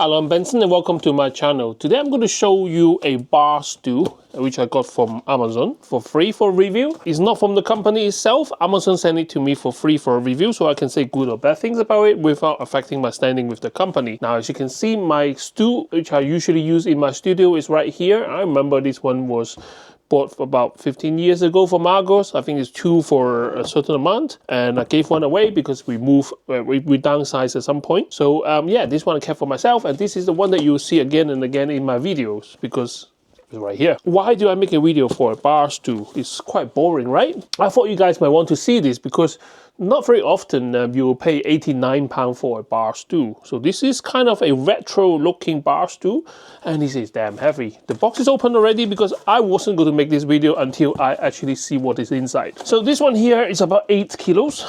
Hello, I'm Benson and welcome to my channel. Today I'm going to show you a bar stool which I got from Amazon for free for review. It's not from the company itself. Amazon sent it to me for free for a review so I can say good or bad things about it without affecting my standing with the company. Now, as you can see, my stool, which I usually use in my studio, is right here. I remember this one was bought for about 15 years ago from Argos. I think it's 2 for a certain amount, and I gave one away because we moved, we downsized at some point. So yeah, this one I kept for myself, and this is the one that you'll see again and again in my videos because it's right here. Why do I make a video for a bar stool? It's quite boring, right? I thought you guys might want to see this because not very often you will pay £89 for a bar stool. So this is kind of a retro looking bar stool, and this is damn heavy. The box is open already because I wasn't going to make this video until I actually see what is inside. So this one here is about 8 kilos.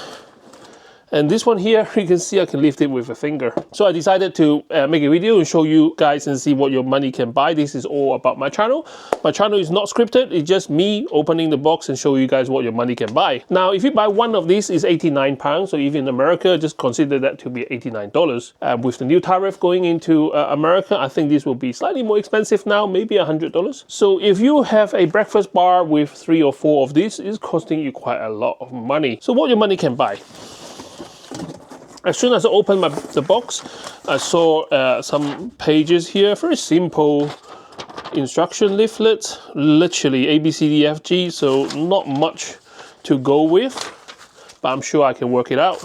And this one here, you can see I can lift it with a finger. So I decided to make a video and show you guys and see what your money can buy. This is all about my channel. My channel is not scripted. It's just me opening the box and show you guys what your money can buy. Now, if you buy one of these, it's £89. So even in America, just consider that to be $89. With the new tariff going into America, I think this will be slightly more expensive now, maybe $100. So if you have a breakfast bar with 3 or 4 of these, it's costing you quite a lot of money. So what your money can buy. As soon as I opened the box, I saw some pages here, very simple instruction leaflet, literally A, B, C, D, F, G, so not much to go with, but I'm sure I can work it out.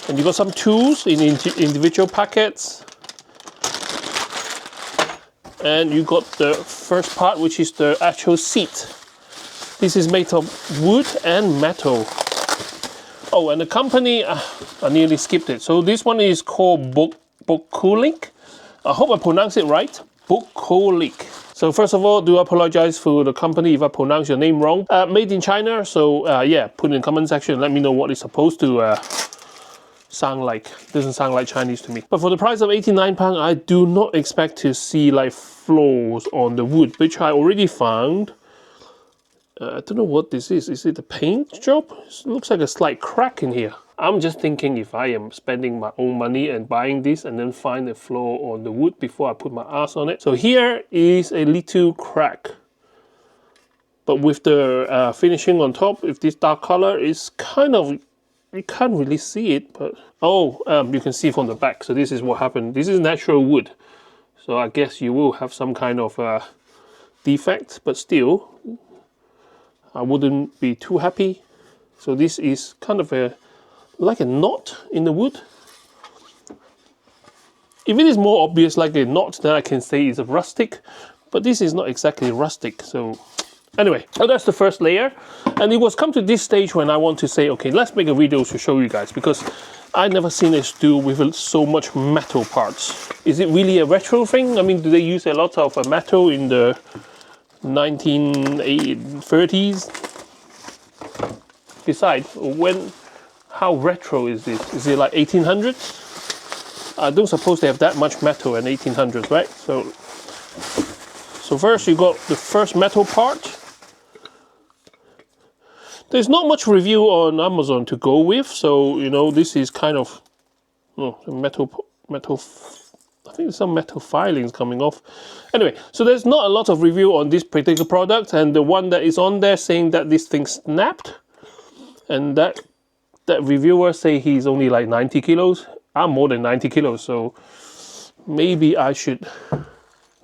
And you got some tools in individual packets. And you got the first part, which is the actual seat. This is made of wood and metal. Oh, and the company, I nearly skipped it. So this one is called Bokkoli. I hope I pronounced it right. Bokkoli. So first of all, do apologize for the company if I pronounce your name wrong. Made in China, so yeah, put it in the comment section. Let me know what it's supposed to sound like. Doesn't sound like Chinese to me. But for the price of £89, I do not expect to see like flaws on the wood, which I already found. I don't know what this is. Is it a paint job? It looks like a slight crack in here. I'm just thinking if I am spending my own money and buying this and then find a flaw on the wood before I put my ass on it. So here is a little crack. But with the finishing on top, if this dark color is kind of, you can't really see it, but oh, you can see from the back. So this is what happened. This is natural wood. So I guess you will have some kind of defect, but still, I wouldn't be too happy. So this is kind of like a knot in the wood. If it is more obvious like a knot, then I can say it's a rustic, but this is not exactly rustic. So anyway, so that's the first layer. And it was come to this stage when I want to say, okay, let's make a video to show you guys, because I never seen a stool with so much metal parts. Is it really a retro thing? I mean, do they use a lot of metal in the 1930s? Besides, how retro is this? Is it like 1800s? I don't suppose they have that much metal in 1800s, right? So first you got the first metal part. There's not much review on Amazon to go with, so you know, this is kind of metal. I think there's some metal filings coming off. Anyway, so there's not a lot of review on this particular product, and the one that is on there saying that this thing snapped, and that reviewer say he's only like 90 kilos. I'm more than 90 kilos, so maybe I should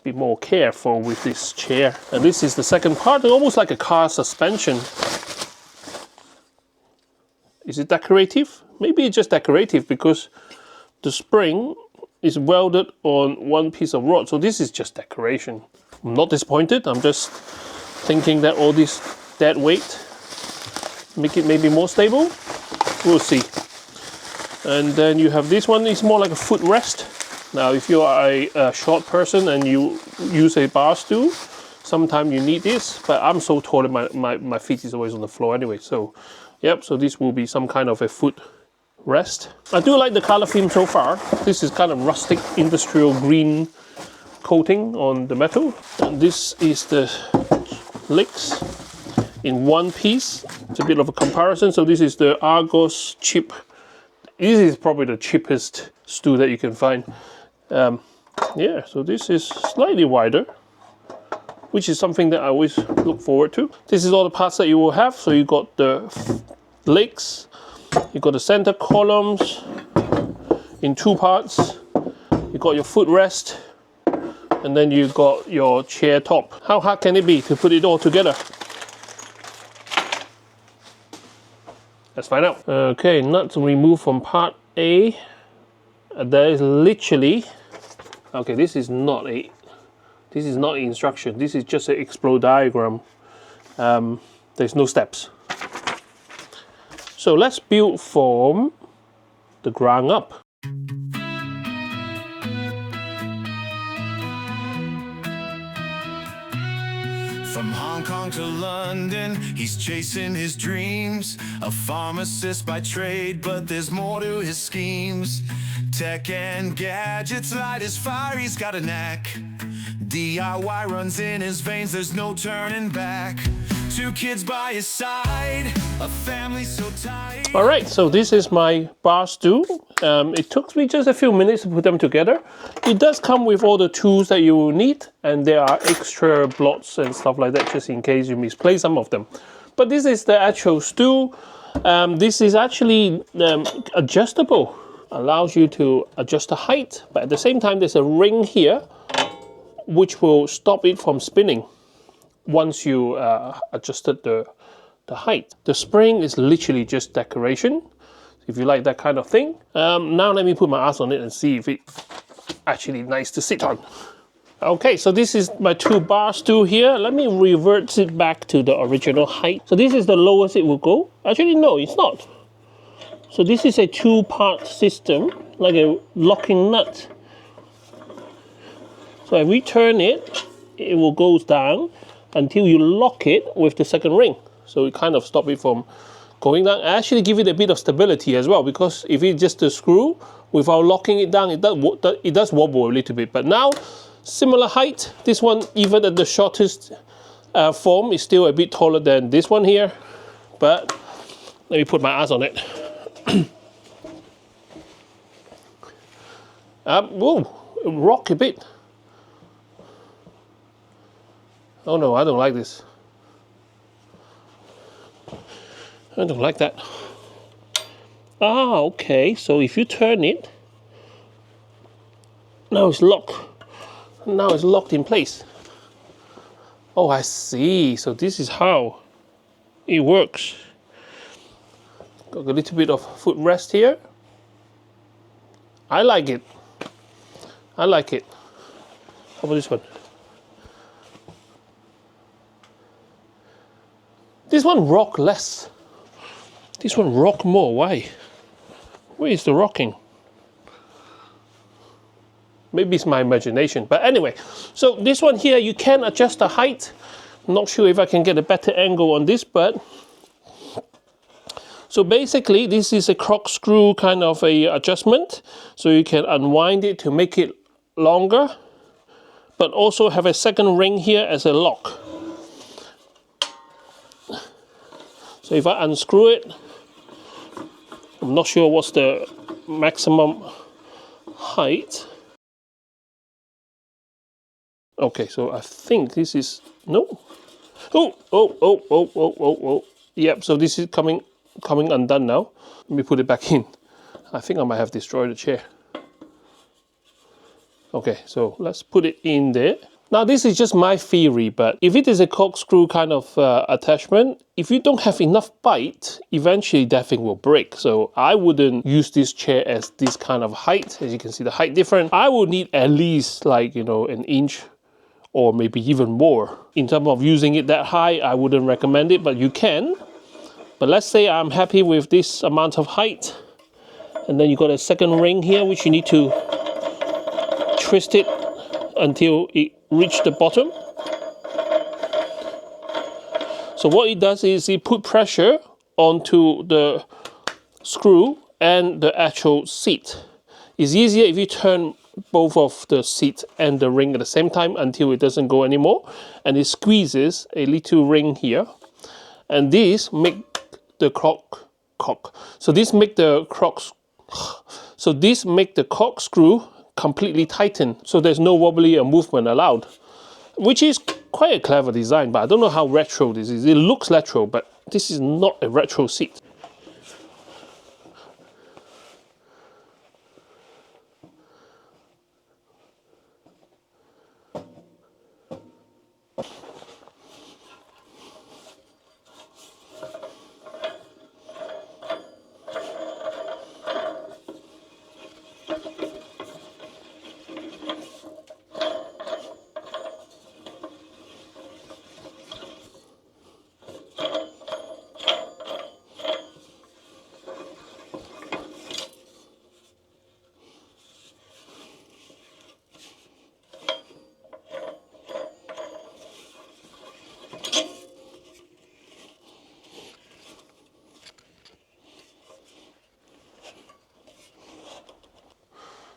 be more careful with this chair. And this is the second part, almost like a car suspension. Is it decorative? Maybe it's just decorative because the spring is welded on one piece of rod. So this is just decoration. I'm not disappointed. I'm just thinking that all this dead weight make it maybe more stable. We'll see. And then you have this one. It's more like a footrest. Now, if you are a short person and you use a bar stool, sometimes you need this. But I'm so tall that my feet is always on the floor anyway. So, yep. So this will be some kind of a foot rest. I do like the color theme so far. This is kind of rustic industrial green coating on the metal. And this is the legs in one piece. It's a bit of a comparison. So this is the Argos cheap. This is probably the cheapest stool that you can find. Yeah, so this is slightly wider, which is something that I always look forward to. This is all the parts that you will have. So you got the legs, you got the center columns in 2 parts, you got your footrest, and then you got your chair top. How hard can it be to put it all together? Let's find out. Okay, nuts removed from part A. There is literally, okay, this is not instruction. This is just an explode diagram. There's no steps. So let's build from the ground up. From Hong Kong to London, he's chasing his dreams. A pharmacist by trade, but there's more to his schemes. Tech and gadgets light his fire, he's got a knack. DIY runs in his veins, there's no turning back. 2 kids by his side, a family so tight. All right, so this is my bar stool. It took me just a few minutes to put them together. It does come with all the tools that you will need, and there are extra blocks and stuff like that just in case you misplace some of them. But this is the actual stool. This is actually adjustable. Allows you to adjust the height, but at the same time there's a ring here which will stop it from spinning once you adjusted the height. The spring is literally just decoration, if you like that kind of thing. Now let me put my ass on it and see if it's actually nice to sit on. Okay, so this is my 2 bar stool here. Let me revert it back to the original height. So this is the lowest it will go. Actually, no, it's not. So this is a 2-part system, like a locking nut. So if we turn it, it will go down until you lock it with the second ring. So it kind of stop it from going down. I actually give it a bit of stability as well, because if it's just a screw, without locking it down, it does wobble a little bit. But now, similar height. This one, even at the shortest form, is still a bit taller than this one here. But let me put my ass on it. Whoa, rock a bit. Oh no, I don't like this. I don't like that. Ah, okay, so if you turn it, now it's locked. Now it's locked in place. Oh, I see. So this is how it works. Got a little bit of footrest here. I like it. I like it. How about this one? This one rock less. This one rock more. Why? Where is the rocking? Maybe it's my imagination. But anyway, so this one here, you can adjust the height. I'm not sure if I can get a better angle on this, but so basically this is a corkscrew kind of a adjustment. So you can unwind it to make it longer, but also have a second ring here as a lock. So if I unscrew it, I'm not sure what's the maximum height. Okay, so I think this is, no. Oh. Yep, so this is coming undone now. Let me put it back in. I think I might have destroyed the chair. Okay, so let's put it in there. Now this is just my theory, but if it is a corkscrew kind of attachment, if you don't have enough bite, eventually that thing will break. So I wouldn't use this chair as this kind of height. As you can see, the height different. I would need at least like, you know, an inch or maybe even more. In terms of using it that high, I wouldn't recommend it, but you can. But let's say I'm happy with this amount of height. And then you got a second ring here, which you need to twist it until it reaches the bottom. So what it does is it put pressure onto the screw and the actual seat. It's easier if you turn both of the seat and the ring at the same time until it doesn't go anymore, and it squeezes a little ring here, and this make the corkscrew completely tightened, so there's no wobbly or movement allowed, which is quite a clever design, but I don't know how retro this is. It looks retro, but this is not a retro seat.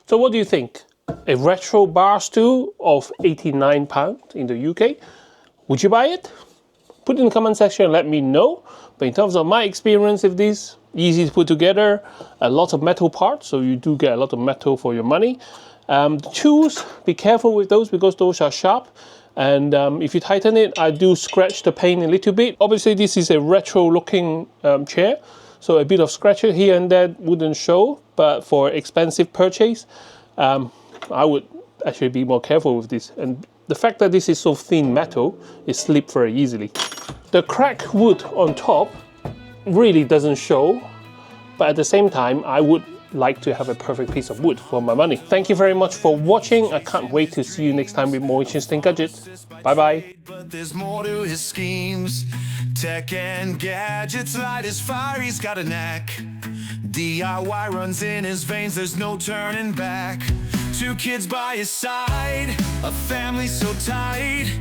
So what do you think? A retro bar stool of £89 in the UK. Would you buy it? Put it in the comment section and let me know. But in terms of my experience with this, easy to put together, a lot of metal parts, so you do get a lot of metal for your money. The tools, be careful with those because those are sharp. And if you tighten it, I do scratch the paint a little bit. Obviously this is a retro looking chair, so a bit of scratcher here and there wouldn't show, but for expensive purchase, I would actually be more careful with this. And the fact that this is so thin metal, it slips very easily. The cracked wood on top really doesn't show, but at the same time, I would like to have a perfect piece of wood for my money. Thank you very much for watching. I can't wait to see you next time with more interesting gadgets. Bye bye. But there's more to his schemes. Tech and gadgets, light as fire, he's got a knack. DIY runs in his veins, there's no turning back. 2 kids by his side, a family so tight.